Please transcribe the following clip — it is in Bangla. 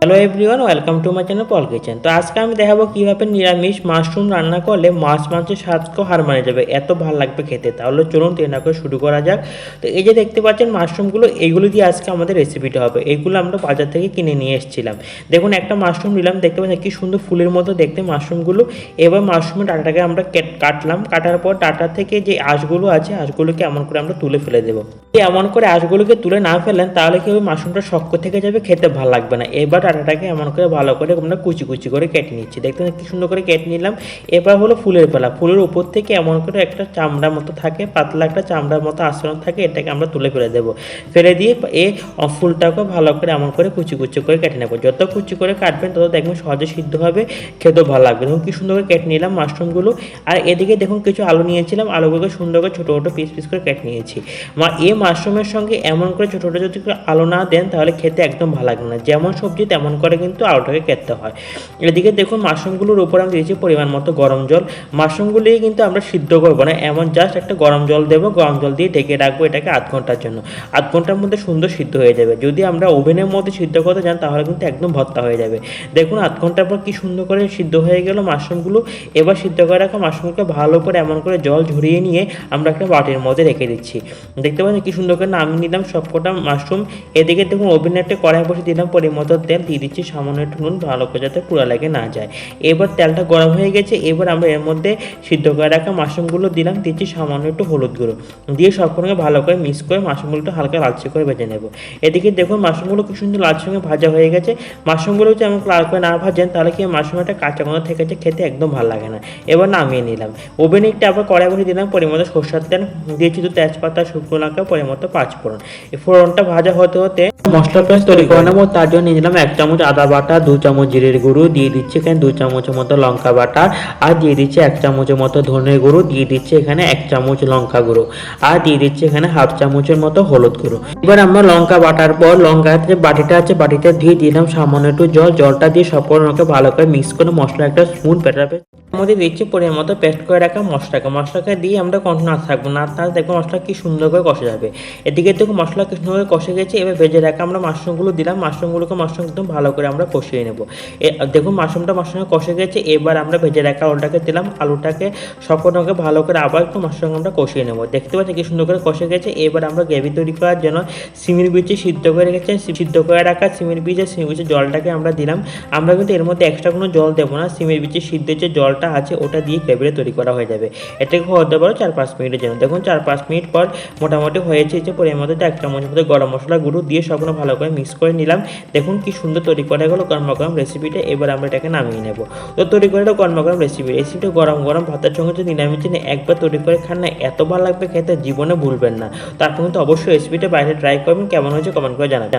Hello everyone, welcome to my channel Paul kitchen. তো আজকে আমি দেখাবো কীভাবে নিরামিষ মাশরুম রান্না করলে মাছ মাংসের স্বাদকেও হার মানিয়ে যাবে, এত ভালো লাগবে খেতে। তাহলে চলুন রান্না করে শুরু করা যাক। তো এই যে দেখতে পাচ্ছেন মাশরুমগুলো, এইগুলো দিয়ে আজকে আমাদের রেসিপিটা হবে। এইগুলো আমরা বাজার থেকে কিনে নিয়ে এসেছিলাম। দেখুন একটা মাশরুম নিলাম, দেখতে পাচ্ছেন কি সুন্দর ফুলের মতো দেখতে মাশরুমগুলো। এবার মাশরুমের ডাটাটাকে আমরা কাটলাম, কাটার পর ডাটা থেকে যে আঁশগুলো আছে আঁশগুলোকে এমন করে আমরা তুলে ফেলে দেবো। এমন করে আঁশগুলোকে তুলে না ফেলেন তাহলে কি হবে, মাশরুমটা শক্ত থেকে যাবে, খেতে ভালো লাগবে না। এবার ডাটাটাকে এমন করে ভালো করে আমরা কুচি কুচি করে কেটে নিচ্ছি। দেখতে কি সুন্দর করে কেটে নিলাম। এবার হলো ফুলের পালা। ফুলের উপর থেকে এমন করে একটা চামড়ার মতো থাকে, পাতলা একটা চামড়ার মতো আস্তরণ থাকে, এটাকে আমরা তুলে ফেলে দেবো। ফেলে দিয়ে এই ফুলটাকে ভালো করে এমন করে কুচি কুচি করে কেটে নেবো। যত কুচি করে কাটবেন তত দেখবেন সহজে সিদ্ধ হবে, খেতেও ভালো লাগবে। দেখুন কি সুন্দর করে কেটে নিলাম মাশরুমগুলো। আর এদিকে দেখুন কিছু আলু নিয়েছিলাম, আলুগুলোকে সুন্দর করে ছোটো ছোটো পিস পিস করে কেটে নিয়েছি। এই মাশরুমের সঙ্গে এমন করে ছোটো ছোটো যদি আলু না দেন তাহলে খেতে একদম ভালো লাগবে না। যেমন সবজি তেমন করে কিন্তু আলুটাকে কাটতে হয়। এদিকে দেখুন মাশরুমগুলোর উপর আমি দিয়েছি পরিমাণ মতো গরম জল। মাশরুমগুলিকে কিন্তু আমরা সিদ্ধ করবো না, এমন জাস্ট একটা গরম জল দেবো, গরম জল দিয়ে ঢেকে রাখবো এটাকে আধ ঘন্টার জন্য। আধ ঘন্টার মধ্যে সুন্দর সিদ্ধ হয়ে যাবে। যদি আমরা ওভেনের মধ্যে সিদ্ধ করতে যান তাহলে কিন্তু একদম ভর্তা হয়ে যাবে। দেখুন আধ ঘন্টার পর কি সুন্দর করে সিদ্ধ হয়ে গেল মাশরুমগুলো। এবার সিদ্ধ করে রাখা মাশরুমকে ভালো করে এমন করে জল ঝরিয়ে নিয়ে আমরা একটা বাটির মধ্যে রেখে দিচ্ছি। দেখতে পাচ্ছেন কি সুন্দর করে নামিয়ে নিলাম সবকটা মাশরুম। এদিকে দেখুন ওভেনে একটা কড়াই বসে দিলাম, পরিমাণ মতো তেল দিয়ে দিচ্ছি, সামান্য একটু নুন, ভালো করে যাতে পুড়া লেগে না যায়। এবার তেলটা গরম হয়ে গেছে। এবার আমরা এর মধ্যে সিদ্ধ করে রাখা মাশরুমগুলো দিলাম, দিচ্ছি সামান্য একটু হলুদ গুঁড়ো দিয়ে সবকটাকে ভালো করে মিক্স করে মাশরুমগুলো হালকা লালচে করে ভেজে নেব। এদিকে দেখুন মাশরুমগুলো কি সুন্দর লাল সঙ্গে ভাজা হয়ে গেছে। মাশরুমগুলো যদি আমাকে লাল করে না ভাজেন তাহলে কি মাশরুম একটা কাঁচা গন্ধ থেকে যে খেতে একদম ভালো লাগে না। এবার নামিয়ে নিলাম। ওভেনে একটা আবার কড়াই বসে দিলাম, পরিমাণ সরষের তেল দিয়েছি, তো তেজপাতা, শুকনো লঙ্কা, পরিমাণ পাঁচফোড়ন। এই ফোড়নটা ভাজা হতে হতে মশলা পেস্ট তৈরি করে নেবো। তার জন্য নিয়ে নিলাম 1 চামচ আদা বাটা, 2 চামচ জিরের গুঁড়ো, দিয়ে দিচ্ছি এখানে 2 চামচের মতো লঙ্কা বাটা, আর দিয়ে দিচ্ছি 1 চামচের মতো ধনের গুঁড়ো, দিয়ে দিচ্ছি এখানে 1 চামচ লঙ্কা গুঁড়ো, আর দিয়ে দিচ্ছি এখানে হাফ চামচের মতো হলুদ গুঁড়ো। এবার আমরা লঙ্কা বাটার পর লঙ্কার যে বাটিটা আছে বাটিটা দিয়ে দিলাম সামান্য একটু জল। জলটা দিয়ে সবগুলোকে ভালো করে মিক্স করে মশলা একটা স্মুথ ব্যাটার মধ্যে দিচ্ছি পরিমাণ মতো পেস্ট করে রাখা মশলাকে দিয়ে আমরা কন্টিনিউ না থাকবো, না তাহলে দেখবো মশলা কি সুন্দর করে কষে যাবে। এদিকে দেখো মশলা কি সুন্দর করে কষে গেছে। এবার ভেজে রাখা আমরা মাশরুমগুলো দিলাম, মাশরুমগুলোকে একদম ভালো করে আমরা কষিয়ে নেবো। দেখুন মাশরুমে কষে গেছে। এবার আমরা ভেজে রাখা আলুটাকে দিলাম, আলুটাকে সবকটাকে ভালো করে আবার একটু মাশরুমের সঙ্গে আমরা কষিয়ে নেবো। দেখতে পাচ্ছি কি সুন্দর করে কষে গেছে। এবার আমরা গ্রেভি তৈরি করার জন্য সিমের বীজ সিদ্ধ করে রেখেছি, সিদ্ধ করে রাখা সিমের বীজের জলটাকে আমরা দিলাম। আমরা কিন্তু এর মধ্যে এক্সট্রা কোনো জল দেবো না, সিমের বীজের সিদ্ধ যে জলটা আছে ওটা দিয়ে গ্রেভিটা তৈরি করা হয়ে যাবে। এটাকে হতে পারো 4-5 মিনিটের জন্য। দেখুন 4-5 মিনিট পর মোটামুটি হয়েছে। যে পরিমাণ মতো 1 চামচের মতো গরম মশলা গুঁড়ো দিয়ে সবগুলো ভালো করে মিক্স করে নিলাম। দেখুন কি সুন্দর তৈরি করা গেলো গরম গরম রেসিপিটা। এবার আমরা এটাকে নামিয়ে নেব। তো তৈরি করে গরম গরম রেসিপিটা গরম গরম ভাতের সঙ্গে যদি নিরামিষ একবার তৈরি করে খান না, এত ভালো লাগবে খেতে, জীবনে ভুলবেন না। তারপর কিন্তু অবশ্যই রেসিপিটা বাইরে ট্রাই করবেন, কেমন হয়েছে কমেন্ট করে জানাবেন।